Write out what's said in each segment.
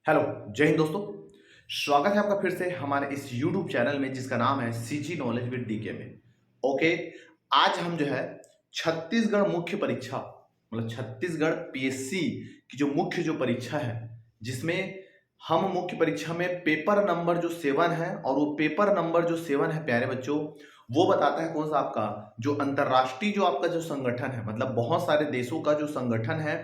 Hello, जय हिंद दोस्तों। स्वागत है आपका फिर से हमारे इस यूट्यूब चैनल में जिसका नाम है सीजी नॉलेज विद डीके में। ओके, आज हम जो है छत्तीसगढ़ मुख्य परीक्षा मतलब छत्तीसगढ़ पीएससी की जो मुख्य जो परीक्षा है, जिसमें हम मुख्य परीक्षा में पेपर नंबर जो 7 है और वो पेपर नंबर जो 7 है प्यारे बच्चों, वो बताता है कौन सा आपका जो अंतरराष्ट्रीय जो आपका जो संगठन है, मतलब बहुत सारे देशों का जो संगठन है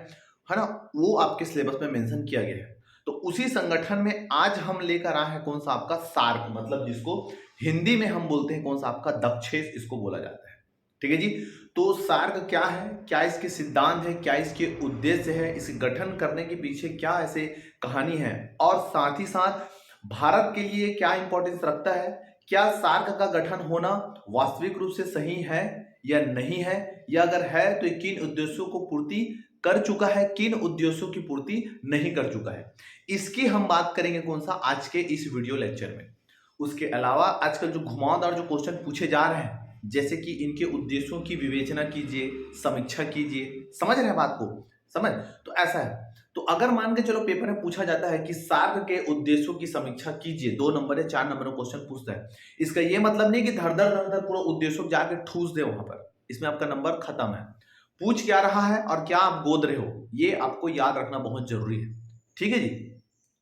ना, वो आपके सिलेबस में मेंशन किया गया है। तो उसी संगठन में आज हम लेकर आए हैं कौन सा आपका सार्क, मतलब जिसको हिंदी में हम बोलते हैं कौन सा आपका दक्षेस इसको बोला जाता है। ठीक है जी। तो सार्क क्या है, क्या इसके सिद्धांत है, क्या इसके उद्देश्य है, इसे गठन करने के पीछे क्या ऐसे कहानी है, और साथ ही साथ भारत के लिए क्या इंपॉर्टेंस रखता है, क्या सार्क का गठन होना वास्तविक रूप से सही है या नहीं है, या अगर है तो ये किन उद्देश्यों को पूर्ति कर चुका है, किन उद्देश्यों की पूर्ति नहीं कर चुका है, इसकी हम बात करेंगे कौन सा आज के इस वीडियो लेक्चर में। उसके अलावा आजकल जो घुमावदार जो क्वेश्चन पूछे जा रहे हैं, जैसे कि इनके उद्देश्यों की विवेचना कीजिए, समीक्षा कीजिए, समझ रहे हैं बात को, समझ। तो ऐसा है, तो अगर मान के चलो पेपर में पूछा जाता है कि सार्क के उद्देश्यों की समीक्षा कीजिए, 2 नंबर या 4 नंबर का क्वेश्चन पूछता है, इसका ये मतलब नहीं कि धड़ धड़ धड़ धड़ पूरा उद्देश्यों जाके ठूस दे वहां पर, इसमें आपका नंबर खत्म है। पूछ क्या रहा है और क्या आप गोद रहे हो, ये आपको याद रखना बहुत जरूरी है। ठीक है जी।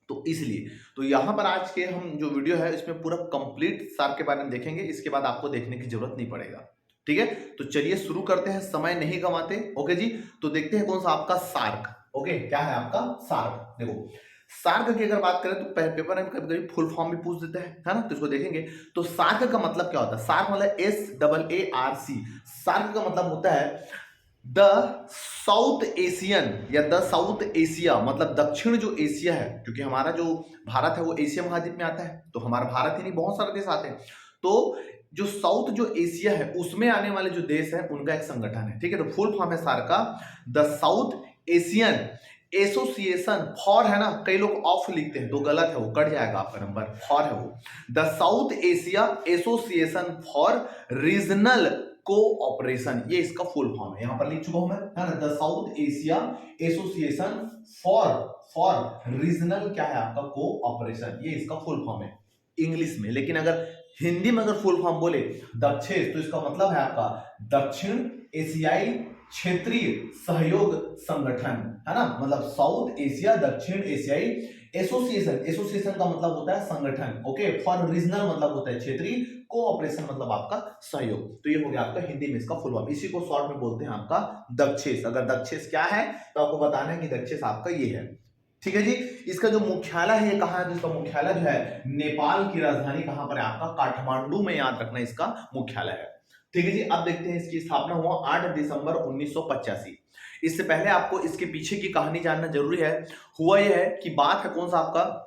तो इसलिए तो यहां पर आज के हम जो वीडियो है इसमें पूरा कंप्लीट सार्क के बारे में देखेंगे, इसके बाद आपको देखने की जरूरत नहीं पड़ेगा। ठीक है, तो चलिए शुरू करते हैं, समय नहीं गंवाते। ओके जी, तो देखते हैं कौन सा आपका सार्क। ओके, क्या है आपका सार्क। देखो, सार्क की अगर बात करें तो पेपर में कभी कभी फुल फॉर्म भी पूछ देते हैं, है ना, तो इसको देखेंगे। तो सार्क का मतलब क्या होता है, सार्क मतलब SAARC। सार्क का मतलब होता है द साउथ एशियन या द साउथ एशिया, मतलब दक्षिण जो एशिया है, क्योंकि हमारा जो भारत है वो एशिया महाद्वीप में आता है, तो हमारा भारत ही नहीं बहुत सारे देश आते हैं। तो जो साउथ जो एशिया है उसमें आने वाले जो देश है उनका एक संगठन है। ठीक है, तो फुल फॉर्म है सार्क का the south Asian association for, है ना, कई लोग ऑफ लिखते हैं तो गलत है, वो कट जाएगा आपका नंबर, फॉर है वो, the south Asia association for regional cooperation, ये इसका फुल फॉर्म है, यहां पर लिख चुका हूं मैं, है ना, the south Asia association for for regional क्या है आपका कोऑपरेशन, ये इसका फुल फॉर्म है इंग्लिश में। लेकिन अगर हिंदी में अगर फुल फॉर्म बोले दक्षेस, तो इसका मतलब है आपका दक्षिण एशियाई क्षेत्रीय सहयोग संगठन, है ना, मतलब साउथ एशिया दक्षिण एशियाई एसोसिएशन, एसोसिएशन का मतलब होता है संगठन। ओके, फॉर रीजनल मतलब होता है क्षेत्रीय, कोऑपरेशन मतलब आपका सहयोग। तो ये हो गया आपका हिंदी में इसका फुल फॉर्म, इसी को शॉर्ट में बोलते हैं आपका दक्षेस। अगर दक्षेस क्या है तो आपको बताना है कि दक्षेस आपका ये है। ठीक है जी। इसका जो मुख्यालय है ये कहां है, तो इसका मुख्यालय जो है नेपाल की राजधानी कहां पर है आपका काठमांडू में, याद रखना इसका मुख्यालय है। ठीक है जी। अब देखते हैं इसकी स्थापना हुआ 8 दिसंबर 1985। इससे पहले आपको इसके पीछे की कहानी जानना जरूरी है। हुआ यह है कि बात है कौन सा आपका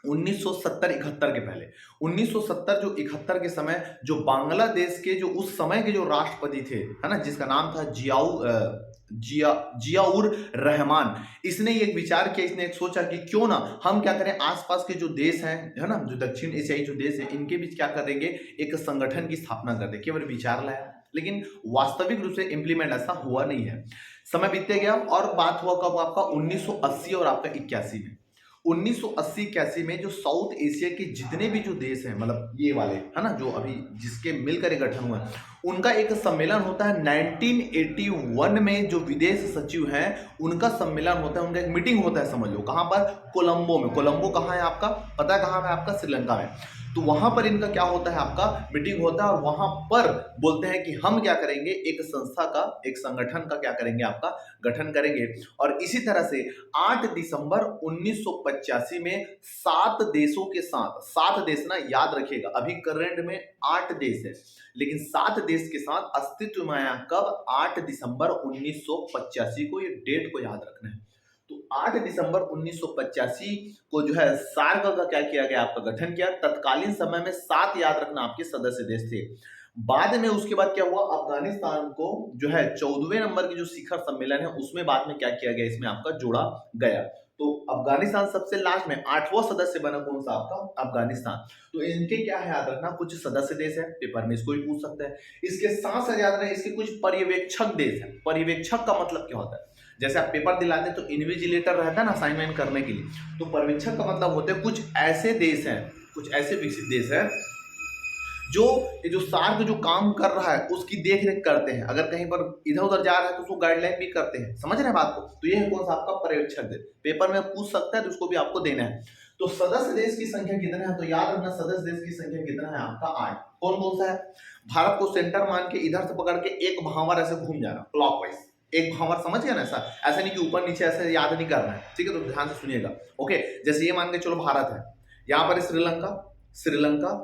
1970-71 के पहले, 1970 जो 71 के समय जो बांग्लादेश के जो उस समय के जो राष्ट्रपति थे, है ना, जिसका नाम था जियाउर रहमान, इसने एक विचार किया, इसने एक सोचा कि क्यों ना हम क्या करें, आसपास के जो देश हैं, है ना, जो दक्षिण एशियाई जो देश है, इनके बीच क्या करेंगे, एक संगठन की स्थापना कर दे। केवल विचार लाया, लेकिन वास्तविक रूप से इंप्लीमेंट ऐसा हुआ नहीं है। समय बीतते गया और बात हुआ कब आपका 1980 और आपका 81 में। 1980-81 में जो साउथ एशिया के जितने भी जो देश हैं, मतलब ये वाले, है ना, जो अभी जिसके मिलकर एक गठन हुआ है, उनका एक सम्मेलन होता है 1981 में। जो विदेश सचिव हैं उनका सम्मेलन होता है, उनका एक मीटिंग होता है, समझ लो कहां पर, कोलंबो में। कोलंबो कहां है आपका, पता है कहां है आपका, श्रीलंका में। तो वहां पर इनका क्या होता है, आपका मीटिंग होता है, और वहां पर बोलते हैं कि हम क्या करेंगे, एक संस्था का, एक संगठन का क्या करेंगे, आपका गठन करेंगे। और इसी तरह से 8 दिसंबर 1985 में 7 देशों के साथ, 7 देश ना याद रखिएगा, अभी करंट में 8 देश है, लेकिन 7 देश के साथ अस्तित्व में आया कब, 8 दिसंबर 1985 को, ये डेट को याद रखना है। तो 8 दिसंबर 1985 को जो है सार्क का क्या किया गया, आपका गठन किया। तत्कालीन समय में 7 याद रखना आपके सदस्य देश थे। बाद में उसके बाद क्या हुआ, अफगानिस्तान को जो है 14वें नंबर की जो शिखर सम्मेलन है उसमें बाद में क्या किया गया, इसमें आपका जोड़ा गया। तो अफगानिस्तान सबसे लास्ट में 8वां सदस्य बना कौन सा आपका, अफगानिस्तान। तो इनके क्या है याद रखना, कुछ सदस्य देश है, पेपर में इसको भी पूछ सकता है। इसके साथ साथ याद रखना इसके कुछ पर्यवेक्षक देश है। पर्यवेक्षक का मतलब क्या होता है, जैसे आप पेपर दिलाते हैं तो इन्विजिलेटर रहता है ना असाइनमेंट करने के लिए, तो पर्यवेक्षक का मतलब होते हैं कुछ ऐसे देश हैं, कुछ ऐसे विकसित देश हैं जो ये जो सार्क जो काम कर रहा है उसकी देख रेख करते हैं, अगर कहीं पर इधर उधर जा रहा है तो उसको गाइडलाइन भी करते हैं। समझ रहे हैं बात को? तो ये है कौन सा आपका पर्यवेक्षक देश। पेपर में पूछ सकता है तो उसको भी आपको देना है। तो सदस्य देश की संख्या कितना है, तो याद रखना सदस्य देश की संख्या कितना है आपका 8। कौन कौन सा है? भारत को सेंटर मान के इधर से पकड़ के एक भावर ऐसे घूम जाना क्लॉकवाइज, एक भावर, समझ गया ना? ऐसा नहीं कि ऊपर नीचे ऐसे याद नहीं करना है, ठीक है? तो ध्यान से सुनिएगा। ओके, जैसे ये मान के चलो भारत है, यहाँ पर श्रीलंका,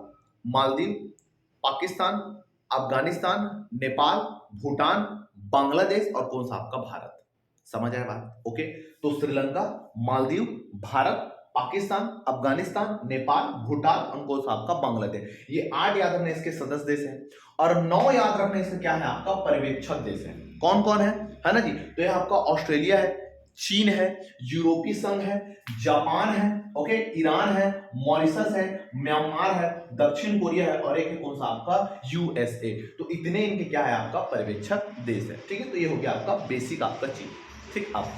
मालदीव, पाकिस्तान, अफगानिस्तान, नेपाल, भूटान, बांग्लादेश और कौन सा आपका भारत। समझ आया बात? ओके, तो श्रीलंका, मालदीव, भारत, पाकिस्तान, अफगानिस्तान, नेपाल, भूटान और कौन सा आपका बांग्लादेश। ये 8 याद रखने इसके सदस्य देश हैं और 9 याद रखने इसके क्या है आपका पर्यवेक्षक देश है। कौन कौन है ना जी? तो ये आपका ऑस्ट्रेलिया है, चीन है, यूरोपीय संघ है, जापान है, ओके, ईरान है, मॉरिशस है, म्यांमार है, दक्षिण कोरिया है और एक है कौन सा आपका यूएसए। तो इतने इनके क्या है आपका पर्यवेक्षक देश है, ठीक है? तो ये हो गया आपका बेसिक आपका चीज, ठीक। अब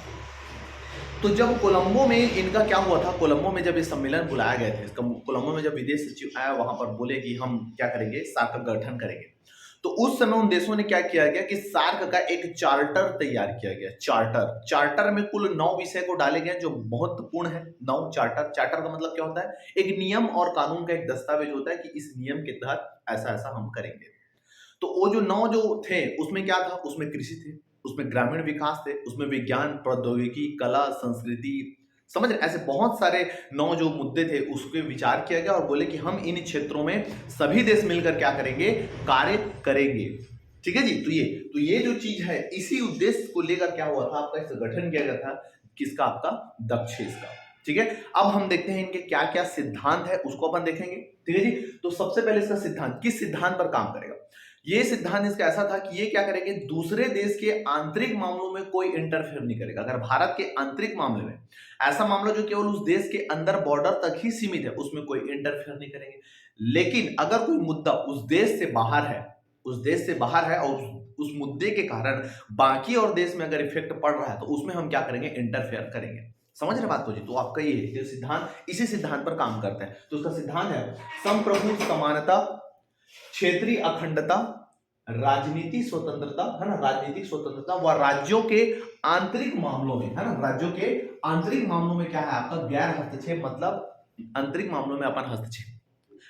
तो जब कोलंबो में इनका क्या हुआ था, कोलंबो में जब ये सम्मेलन बुलाया गया था, कोलंबो में जब विदेश सचिव आया वहां पर बोले कि हम क्या करेंगे, सार्क का गठन करेंगे। तो उस समय उन देशों ने क्या किया गया कि सार्क का एक चार्टर तैयार किया गया। चार्टर में कुल 9 विषय को डाले गए जो महत्वपूर्ण है। 9 चार्टर का मतलब क्या होता है? एक नियम और कानून का एक दस्तावेज होता है कि इस नियम के तहत ऐसा ऐसा हम करेंगे। तो वो जो 9 जो थे उसमें क्या था? उसमें कृषि थे, उसमें ग्रामीण विकास थे, उसमें विज्ञान, प्रौद्योगिकी, कला, संस्कृति, समझ रहे? ऐसे बहुत सारे 9 जो मुद्दे थे उसके विचार किया गया और बोले कि हम इन क्षेत्रों में सभी देश मिलकर क्या करेंगे, कार्य करेंगे। ठीक है जी? तो ये जो चीज है इसी उद्देश्य को लेकर क्या हुआ था आपका, इसका गठन किया गया था। किसका? आपका दक्षेस का। ठीक है, अब हम देखते हैं इनके क्या क्या सिद्धांत है उसको अपन देखेंगे। ठीक है जी? तो सबसे पहले इसका सिद्धांत, किस सिद्धांत पर काम करेगा? ये सिद्धांत इसका ऐसा था कि ये क्या करेंगे, दूसरे देश के आंतरिक मामलों में कोई इंटरफेयर नहीं करेगा। अगर भारत के आंतरिक मामले में ऐसा मामला जो केवल उस देश के अंदर बॉर्डर तक ही सीमित है उसमें कोई इंटरफेयर नहीं करेंगे। लेकिन अगर कोई मुद्दा उस देश से बाहर है और उस मुद्दे के कारण बाकी और देश में अगर इफेक्ट पड़ रहा है तो उसमें हम क्या करेंगे, इंटरफेयर करेंगे। समझ रहे बात को जी? तो आपका ये सिद्धांत इसी सिद्धांत पर काम करता है। तो उसका सिद्धांत है संप्रभु समानता, क्षेत्रीय अखंडता, राजनीतिक स्वतंत्रता, है ना, राजनीतिक स्वतंत्रता व राज्यों के आंतरिक मामलों में, है ना, राज्यों के आंतरिक मामलों में क्या है आपका गैर हस्तक्षेप, मतलब आंतरिक मामलों में अपन हस्तक्षेप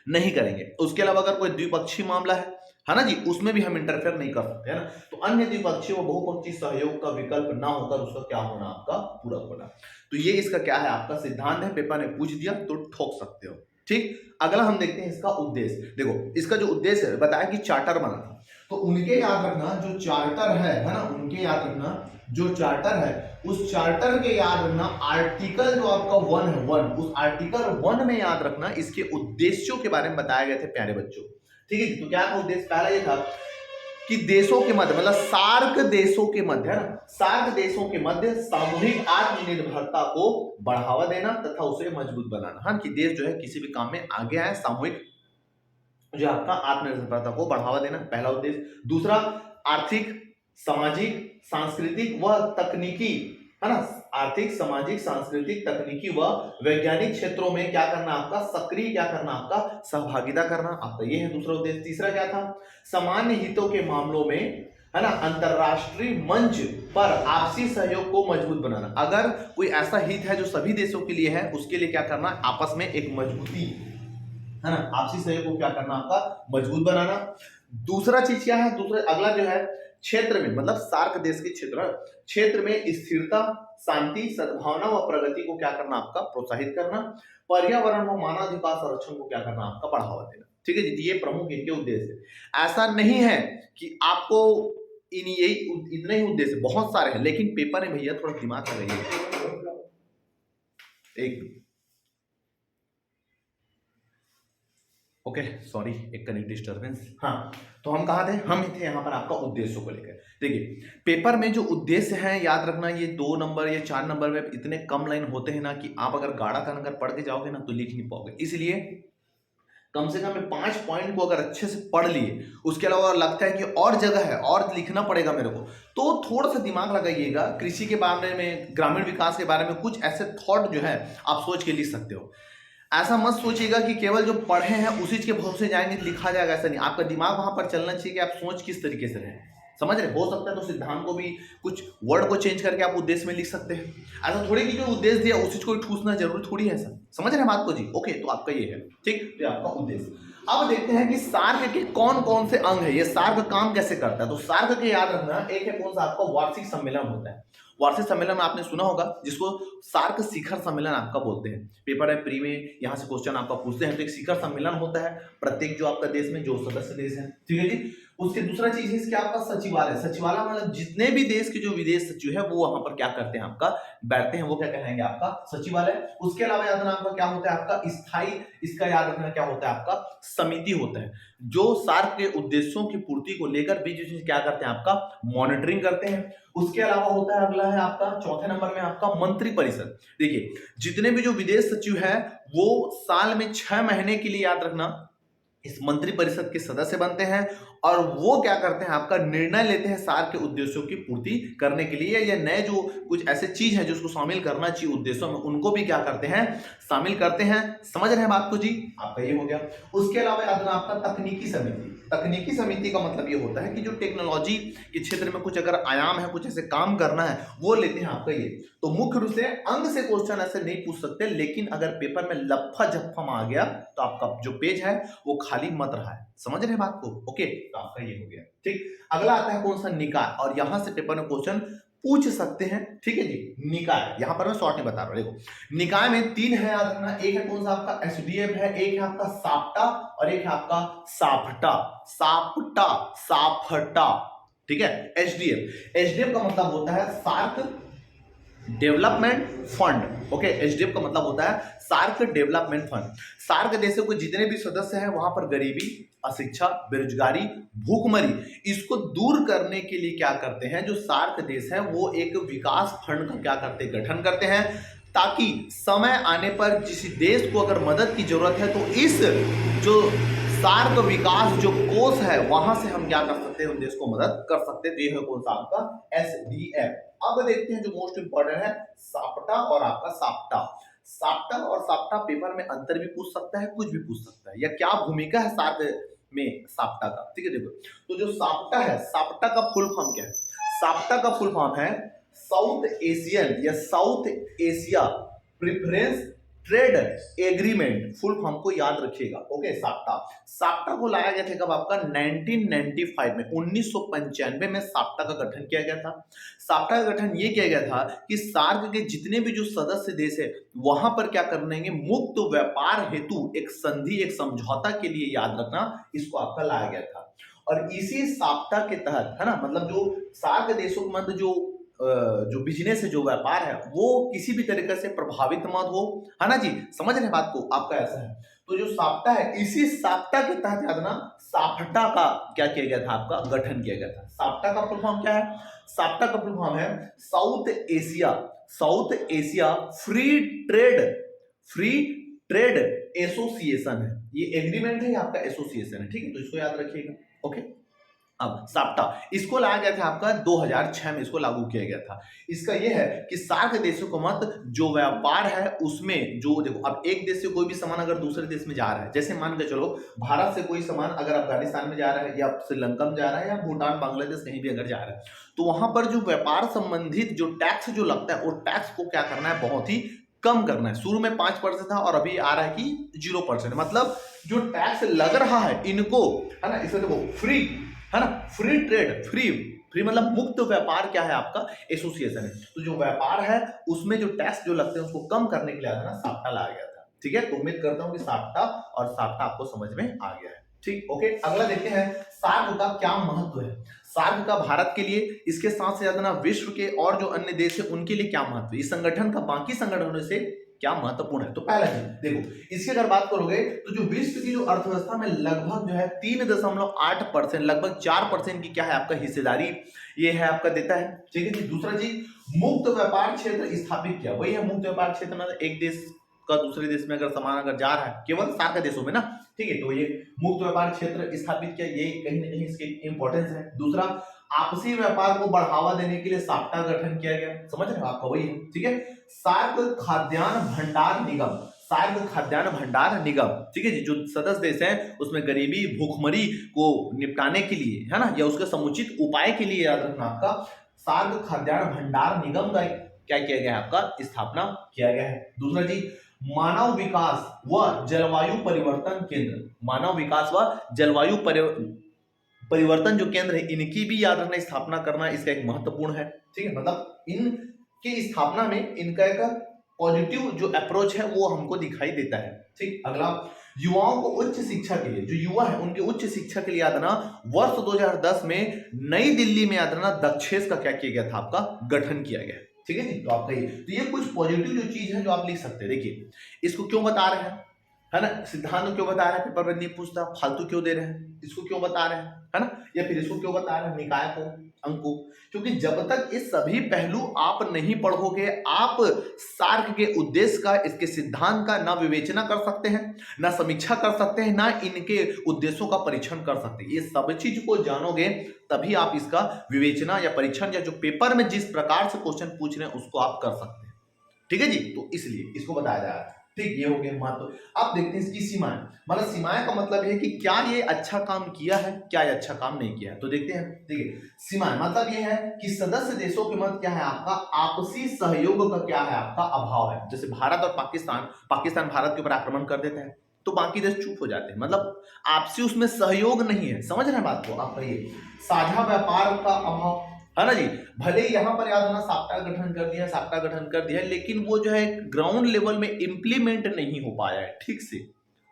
नहीं करेंगे। उसके अलावा अगर कोई द्विपक्षीय मामला है ना जी, उसमें भी हम इंटरफेयर नहीं कर सकते, है ना। तो अन्य द्विपक्षीय व बहुपक्षीय सहयोग का विकल्प ना होकर उसका क्या होना, आपका पूरक होना। तो ये इसका क्या है आपका सिद्धांत है। पेपर ने पूछ दिया तो ठोक सकते हो। ठीक, अगला हम देखते हैं इसका उद्देश्य। देखो इसका जो उद्देश्य है, बताया कि चार्टर बना था, तो उनके याद रखना जो चार्टर है ना, उनके याद रखना जो चार्टर है उस चार्टर के याद रखना आर्टिकल जो आपका 1 है, 1, उस आर्टिकल 1 में याद रखना इसके उद्देश्यों के बारे में बताए गए थे प्यारे बच्चों। ठीक है, तो क्या था उद्देश्य? पहला ये था कि देशों के मध्य, मतलब सार्क देशों के मध्य, है ना, सार्क देशों के मध्य सामूहिक आत्मनिर्भरता को बढ़ावा देना तथा उसे मजबूत बनाना। हाँ, कि देश जो है किसी भी काम में आगे आए, सामूहिक जो आपका आत्मनिर्भरता को बढ़ावा देना, पहला उद्देश्य। दूसरा, आर्थिक, सामाजिक, सांस्कृतिक व तकनीकी, है ना, आर्थिक, सामाजिक, सांस्कृतिक, तकनीकी व वैज्ञानिक क्षेत्रों में क्या करना आपका, सक्रिय क्या करना आपका, सहभागिता करना आपका, ये है दूसरा उद्देश्य। तीसरा क्या था? सामान्य हितों के मामलों में, है ना, अंतरराष्ट्रीय मंच पर आपसी सहयोग को मजबूत बनाना। अगर कोई ऐसा हित है जो सभी देशों के लिए है, उसके लिए क्या करना, आपस में एक मजबूती, है ना, आपसी सहयोग को क्या करना आपका, मजबूत बनाना। दूसरा चीज क्या है? दूसरा अगला जो है क्षेत्र में, मतलब सार्क देश के क्षेत्र में स्थिरता, शांति, सद्भावना व प्रगति को क्या करना आपका, प्रोत्साहित करना। पर्यावरण व मानवाधिकार संरक्षण को क्या करना आपका, बढ़ावा देना। ठीक है जी, ये प्रमुख इनके उद्देश्य है। ऐसा नहीं है कि आपको इन यही इतने ही उद्देश्य, बहुत सारे हैं, लेकिन पेपर में भैया थोड़ा दिमाग लगाइए। एक ओके, सॉरी, एक कनेक्ट डिस्टर्बेंस। हाँ, तो हम कहाँ थे? हम थे यहाँ पर आपका उद्देश्यों को लेकर। देखिए पेपर में जो उद्देश्य है याद रखना, ये 2 नंबर या 4 नंबर में इतने कम लाइन होते हैं ना कि आप अगर गाढ़ा कर अगर पढ़ के जाओगे ना तो लिख नहीं पाओगे। इसलिए कम से कम 5 पॉइंट को अगर अच्छे से पढ़ लिए, उसके अलावा लगता है कि और जगह है और लिखना पड़ेगा मेरे को, तो थोड़ा सा दिमाग लगाइएगा, कृषि के बारे में, ग्रामीण विकास के बारे में कुछ ऐसे थॉट जो है आप सोच के लिख सकते हो। ऐसा मत सोचिएगा कि केवल जो पढ़े हैं उसी के भरोसे जाएंगे लिखा जाएगा, ऐसा नहीं। आपका दिमाग वहां पर चलना चाहिए कि आप सोच किस तरीके से रहे, समझ रहे। हो सकता है तो सिद्धांत को भी कुछ वर्ड को चेंज करके आप उद्देश्य में लिख सकते हैं। ऐसा थोड़ी कि जो उद्देश्य दिया उसी को ठूसना जरूरी थोड़ी है सर, समझ रहे हैं बात को जी। ओके, तो आपका ये है, ठीक, तो आपका उद्देश्य। अब देखते हैं कि सार्क के कौन कौन से अंग है, ये सार्क काम कैसे करता है। तो सार्क के याद रखना, एक है कौन सा आपका वार्षिक सम्मेलन होता है। वार्षिक सम्मेलन में आपने सुना होगा जिसको सार्क शिखर सम्मेलन आपका बोलते हैं। पेपर है प्री में, यहाँ से क्वेश्चन आपका पूछते हैं। तो एक शिखर सम्मेलन होता है प्रत्येक जो आपका देश में जो सदस्य देश है, ठीक है जी। उसके दूसरा चीज है इसके आपका सचिवालय। सचिवालय मतलब जितने भी देश के जो विदेश सचिव है वो वहां पर क्या करते हैं आपका बैठते हैं, वो क्या कहलाएंगे आपका सचिवालय। उसके अलावा याद रखना आपका क्या होता है आपका स्थायी, इसका याद रखना क्या होता है आपका समिति होता है, जो सार्क के उद्देश्यों की पूर्ति को लेकर बीच बीच में क्या करते हैं आपका मॉनिटरिंग करते हैं। उसके अलावा होता है अगला है आपका चौथे नंबर में आपका मंत्री परिषद। देखिए जितने भी जो विदेश सचिव है वो साल में 6 महीने के लिए याद रखना इस मंत्री परिषद के सदस्य बनते हैं और वो क्या करते हैं आपका निर्णय लेते हैं सार्क के उद्देश्यों की पूर्ति करने के लिए, या नए जो कुछ ऐसे चीज है जो उसको शामिल करना चाहिए उद्देश्यों में उनको भी क्या करते हैं शामिल करते हैं। समझ रहे हैं बात को जी, आपका ये हो गया। उसके अलावा याद रखना आपका तकनीकी समिति। तकनीकी समिति का मतलब ये होता है कि जो टेक्नोलॉजी के क्षेत्र में कुछ अगर आयाम है, कुछ ऐसे काम करना है, वो लेते हैं आपका ये। तो मुख्य रूप से अंग से क्वेश्चन ऐसे नहीं पूछ सकते, लेकिन अगर पेपर में लफा झप्पा आ गया तो आपका जो पेज है वो खाली मत रहा है। समझ रहे हैं बात को? ओके, तो आपका ये हो गया, ठीक। अगला आता है कौन सा निकाय, और यहां से पेपर में क्वेश्चन पूछ सकते हैं, ठीक है जी। निकाय यहां पर मैं शॉर्ट में बता रहा हूं, देखो निकाय में 3 है याद रखना। एक है कौन सा आपका एसडीएफ है, एक है आपका साप्टा और एक है आपका साफटा। साप्टा साफटा, ठीक है। एसडीएफ का मतलब होता है SAARC development fund. Okay, SDF का मतलब होता है सार्क डेवलपमेंट फंड। सार्क देशों के जितने भी सदस्य हैं वहां पर गरीबी, अशिक्षा, बेरोजगारी, भूखमरी, इसको दूर करने के लिए क्या करते हैं जो सार्क देश हैं वो एक विकास फंड का क्या करते हैं गठन करते हैं, ताकि समय आने पर किसी देश को अगर मदद की जरूरत है तो इस जो सार्क विकास जो कोष है वहां से हम क्या कर सकते हैं उन देश को मदद कर सकते हैं। तो ये है कौन सा आपका एसडीएफ। अब देखते हैं जो मोस्ट इंपॉर्टेंट है साप्टा और आपका साप्टा। साप्टा और साप्टा पेपर में अंतर भी पूछ सकता है, कुछ भी पूछ सकता है, या क्या भूमिका है सार्क में साप्टा का, ठीक है। देखो तो जो साप्टा है, साप्टा का फुल फॉर्म क्या है? साप्टा का फुल फॉर्म है साउथ एशियन या south Asia preference trade agreement. Full form को याद रखिएगा। ओके, साप्टा। साप्टा को लाया गया था कब आपका 1995 में, 1995 में साप्टा का गठन किया गया था। साप्टा का गठन ये किया गया था कि सार्क के जितने भी जो सदस्य देश है वहां पर क्या करेंगे, मुक्त व्यापार हेतु एक संधि, एक समझौता के लिए याद रखना इसको आपका लाया गया था। और इसी साप्ता के तहत है ना, मतलब जो सार्क देशों के मध्य जो बिजनेस है, जो व्यापार है, वो किसी भी तरीके से प्रभावित मत हो, है ना जी। समझ रहे बात को? आपका ऐसा है। तो जो साप्ता है, इसी साप्ता के तहत याद ना साप्टा का क्या किया गया था आपका गठन किया गया था। साप्टा का फुल फॉर्म क्या है? साप्टा का फुल फॉर्म है south Asia free trade association है। ये एग्रीमेंट है, आपका एसोसिएशन है, ठीक है। तो इसको याद रखिएगा। ओके, अब साप्टा इसको लाया गया था आपका 2006 में, इसको लागू किया गया था। इसका यह है कि सार्क देशों का मत जो व्यापार है उसमें जो देखो, अब एक देश से कोई भी सामान अगर दूसरे देश में जा रहा है, जैसे मान के चलो भारत से कोई सामान अगर अफगानिस्तान में जा रहा है या श्रीलंका में जा रहा है या भूटान, बांग्लादेश कहीं भी अगर जा रहा है, तो वहां पर जो व्यापार संबंधित जो टैक्स जो लगता है वो टैक्स को क्या करना है, बहुत ही कम करना है। शुरू में 5% था और अभी आ रहा है कि 0%। मतलब जो टैक्स लग रहा है इनको, है ना, इसे देखो फ्री, है ना, फ्री ट्रेड, फ्री मतलब मुक्त व्यापार क्या है आपका एसोसिएशन है। तो जो व्यापार है उसमें जो टैक्स जो लगते हैं उसको कम करने के लिए ना साप्टा लाया गया था, ठीक है। तो उम्मीद करता हूं कि साप्टा और साप्टा आपको समझ में आ गया है, ठीक। ओके, अगला देखते हैं सार्क का क्या महत्व है। सार्क का भारत के लिए, इसके साथ से ज्यादा विश्व के और जो अन्य देश है उनके लिए क्या महत्व है, इस संगठन का बाकी संगठनों से क्या महत्वपूर्ण है। तो पहला चीज देखो, इसकी अगर बात करोगे तो जो विश्व की जो अर्थव्यवस्था में लगभग जो है 3.8%, लगभग 4% की क्या है आपका हिस्सेदारी ये है आपका देता है, ठीक है जी। दूसरा चीज, मुक्त व्यापार क्षेत्र स्थापित किया। वही है मुक्त व्यापार क्षेत्र, मतलब एक देश का दूसरे देश में अगर सामान अगर जा रहा है, केवल सार्क देशों में ना, ठीक है। तो ये मुक्त व्यापार क्षेत्र स्थापित किया, ये कहीं ना कहीं इसकी इंपॉर्टेंस है। दूसरा, आपसी व्यापार को बढ़ावा देने के लिए साप्टा का गठन किया गया, समझ रहे हो आपका वही है, ठीक है। सार्क खाद्यान्न भंडार निगम, सार्क खाद्यान्न भंडार निगम, ठीक है जी, जो सदस्य देश हैं उसमें गरीबी भूखमरी को निपटाने के लिए, है ना, या उसके समुचित उपाय के लिए, याद रखना आपका सार्क खाद्यान्न भंडार निगम का क्या किया गया है, आपका स्थापना किया गया है। दूसरा जी, मानव विकास व जलवायु परिवर्तन केंद्र, मानव विकास व जलवायु परिवर्तन जो केंद्र है, इनकी भी याद रखना स्थापना करना इसका एक महत्वपूर्ण है, ठीक है। मतलब इनकी स्थापना में इनका एक पॉजिटिव जो अप्रोच है वो हमको दिखाई देता है, ठीक। अगला, युवाओं को उच्च शिक्षा के लिए, जो युवा है उनके उच्च शिक्षा के लिए याद रखना वर्ष 2010 में नई दिल्ली में याद रखना दक्षेस का क्या किया गया था, आपका गठन किया गया, ठीक है जी। तो आपका ये कुछ पॉजिटिव जो चीज है जो आप लिख सकते हैं। देखिए इसको क्यों बता रहे हैं, है ना, सिद्धांत क्यों बता रहे हैं, पेपर में नहीं पूछता, फालतू क्यों दे रहे हैं, इसको क्यों बता रहे हैं, है ना, या फिर इसको क्यों बता रहे हैं, निकाय को, अंक को, क्योंकि जब तक ये सभी पहलू आप नहीं पढ़ोगे, आप सार्क के उद्देश्य का, इसके सिद्धांत का ना विवेचना कर सकते हैं, ना समीक्षा कर सकते हैं, ना इनके उद्देश्यों का परीक्षण कर सकते हैं। ये सब चीज को जानोगे तभी आप इसका विवेचना या परीक्षण या जो पेपर में जिस प्रकार से क्वेश्चन पूछ रहे हैं उसको आप कर सकते हैं, ठीक है जी। तो इसलिए इसको बताया जा रहा है, ठीक। ये हो गया महत्व। अब देखते हैं इसकी सीमाएं, मतलब सीमाएं का मतलब है कि क्या ये अच्छा काम किया है, क्या ये अच्छा काम नहीं किया है। तो देखते हैं, देखिए सीमाएं मतलब ये है कि सदस्य देशों के मध्य क्या है, आपका आपसी सहयोग का क्या है, आपका अभाव है। जैसे भारत और पाकिस्तान भारत के ऊपर आक्रमण कर देते हैं तो बाकी देश चुप हो जाते हैं, मतलब आपसी उसमें सहयोग नहीं है, समझ रहे हैं बात को आप। ये साझा व्यापार का अभाव है ना जी, भले ही यहां पर याद होना साप्टा गठन कर दिया, लेकिन वो जो है ग्राउंड लेवल में इंप्लीमेंट नहीं हो पाया है ठीक से,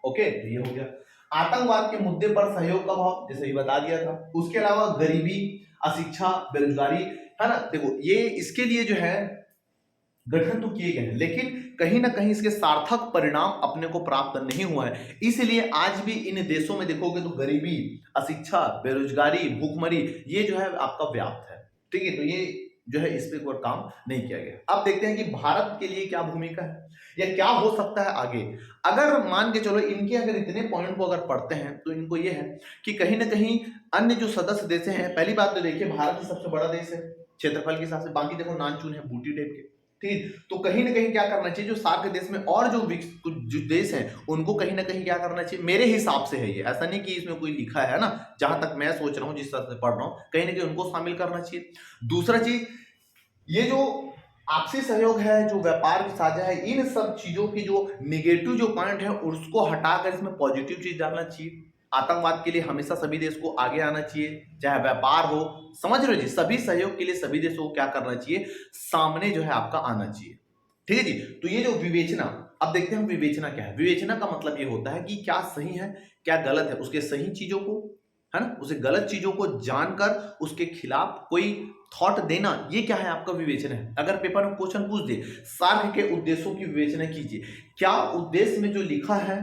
ओके। ये हो गया आतंकवाद के मुद्दे पर सहयोग का भाव, जैसे ही बता दिया था। उसके अलावा गरीबी, अशिक्षा, बेरोजगारी, है ना, देखो ये इसके लिए जो है गठन तो किए गए हैं, लेकिन कहीं ना कहीं इसके सार्थक परिणाम अपने को प्राप्त नहीं हुआ है। इसलिए आज भी इन देशों में देखोगे तो गरीबी, अशिक्षा, बेरोजगारी, भूखमरी ये जो है आपका व्याप्त है, ठीक है। तो ये जो है इस पे कोई काम नहीं किया गया। अब देखते हैं कि भारत के लिए क्या भूमिका है या क्या हो सकता है आगे। अगर मान के चलो इनके अगर इतने पॉइंट को अगर पढ़ते हैं तो इनको ये है कि कहीं ना कहीं अन्य जो सदस्य देश हैं, पहली बात तो देखिए भारत ही सबसे बड़ा देश है क्षेत्रफल के हिसाब से, बाकी देखो नानचून है बूटी टाइप के, ठीक। तो कहीं ना कहीं क्या करना चाहिए, जो सार्क देश में और जो देश हैं उनको कहीं ना कहीं क्या करना चाहिए, मेरे हिसाब से है ये, ऐसा नहीं कि इसमें कोई लिखा है ना, जहां तक मैं सोच रहा हूं, जिस तरह से पढ़ रहा हूं, कहीं ना कहीं उनको शामिल करना चाहिए। दूसरा चीज, ये जो आपसी सहयोग है, जो व्यापार साझा है, इन सब चीजों की जो निगेटिव जो पॉइंट है उसको हटाकर इसमें पॉजिटिव चीज डालना चाहिए। आतंकवाद के लिए हमेशा सभी देश को आगे आना चाहिए, चाहे व्यापार हो, समझ रहे हो जी, सभी सहयोग के लिए सभी देशों को क्या करना चाहिए, सामने जो है आपका आना चाहिए, ठीक है जी। तो ये जो विवेचना, अब देखते हैं विवेचना क्या है। विवेचना का मतलब ये होता है कि क्या सही है क्या गलत है, उसके सही चीजों को, है ना, उसे गलत चीजों को जानकर उसके खिलाफ कोई थॉट देना, ये क्या है आपका विवेचना है। अगर पेपर में क्वेश्चन पूछ दे सार्क के उद्देश्यों की विवेचना कीजिए, क्या उद्देश्य में जो लिखा है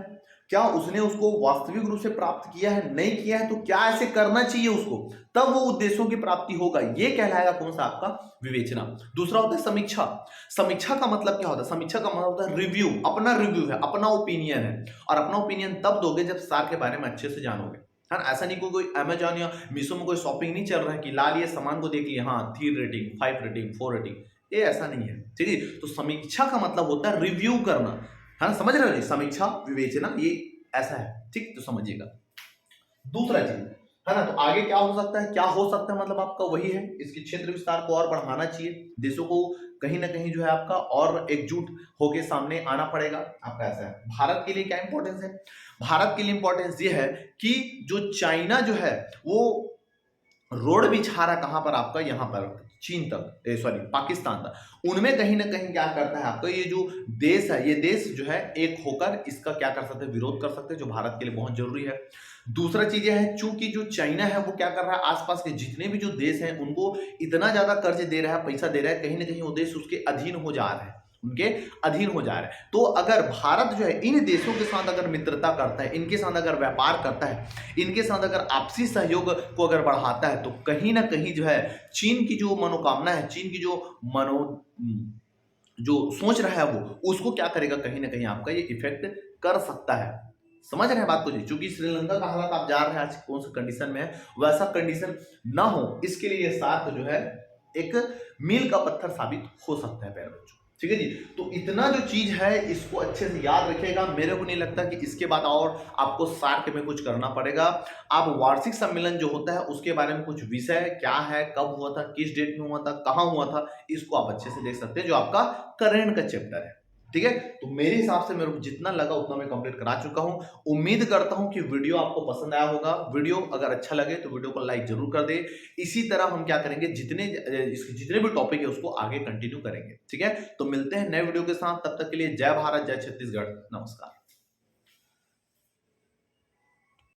क्या उसने उसको वास्तविक रूप से प्राप्त किया है, नहीं किया है, तो क्या ऐसे करना चाहिए उसको, तब वो उद्देश्यों की प्राप्ति होगा, ये कहलाएगा कौन सा आपका विवेचना। दूसरा होता है समीक्षा। समीक्षा का मतलब क्या होता है, समीक्षा का मतलब होता है रिव्यू, अपना रिव्यू है, अपना ओपिनियन है, और अपना ओपिनियन तब दोगे जब सार्क के बारे में अच्छे से जानोगे, है ना। ऐसा नहीं कोई अमेजॉन या मीशो में कोई शॉपिंग नहीं चल रहा है कि ला लिए सामान को देख लिए, हाँ 3 रेटिंग 5 रेटिंग 4 रेटिंग, ये ऐसा नहीं है, ठीक है। तो समीक्षा का मतलब होता है रिव्यू करना, है ना, समझ रहे हो जी, समीक्षा विवेचना ये ऐसा है, ठीक, तो समझिएगा। दूसरा चीज, है ना, तो आगे क्या हो सकता है, क्या हो सकता है, मतलब आपका वही है, इसके क्षेत्र विस्तार को और बढ़ाना चाहिए, देशों को कहीं ना कहीं जो है आपका और एकजुट होके सामने आना पड़ेगा आपका, ऐसा है। भारत के लिए क्या इंपॉर्टेंस है, भारत के लिए इंपॉर्टेंस ये है कि जो चाइना जो है वो रोड बिछा रहा कहां पर आपका, यहां पर चीन तक, सॉरी पाकिस्तान तक, उनमें कहीं ना कहीं क्या करता है आपका ये जो देश है, ये देश जो है एक होकर इसका क्या कर सकते हैं, विरोध कर सकते हैं, जो भारत के लिए बहुत जरूरी है। दूसरा चीज यह है, चूंकि जो चाइना है वो क्या कर रहा है, आसपास के जितने भी जो देश हैं उनको इतना ज्यादा कर्ज दे रहा है, पैसा दे रहा है, कहीं ना कहीं वो देश उसके अधीन हो जा रहा है, उनके अधीन हो जा रहा है। तो अगर भारत जो है इन देशों के साथ अगर मित्रता करता है, इनके साथ अगर व्यापार करता है, इनके साथ अगर आपसी सहयोग को अगर बढ़ाता है, तो कहीं ना कहीं जो है चीन की जो मनोकामना है, चीन की जो सोच रहा है वो उसको क्या करेगा, कहीं ना कहीं आपका ये इफेक्ट कर सकता है, समझ रहे हैं बात को जी? चूंकि श्रीलंका का हालात आप जान रहे हैं आज कौन सा कंडीशन में है, वैसा कंडीशन ना हो इसके लिए ये सार्क जो है एक मील का पत्थर साबित हो सकता है प्यारे बच्चों। ठीक है जी, तो इतना जो चीज है इसको अच्छे से याद रखिएगा। मेरे को नहीं लगता कि इसके बाद और आपको सार्क में कुछ करना पड़ेगा। आप वार्षिक सम्मेलन जो होता है उसके बारे में कुछ विषय क्या है, कब हुआ था, किस डेट में हुआ था, कहाँ हुआ था, इसको आप अच्छे से देख सकते हैं, जो आपका करंट का चैप्टर है। ठीक है, तो मेरे हिसाब से मेरे को जितना लगा उतना मैं कंप्लीट करा चुका हूं। उम्मीद करता हूं कि वीडियो आपको पसंद आया होगा। वीडियो अगर अच्छा लगे तो वीडियो को लाइक जरूर कर दे। इसी तरह हम क्या करेंगे, जितने भी टॉपिक है उसको आगे कंटिन्यू करेंगे। ठीक है, तो मिलते हैं नए वीडियो के साथ, तब तक के लिए जय भारत, जय छत्तीसगढ़, नमस्कार।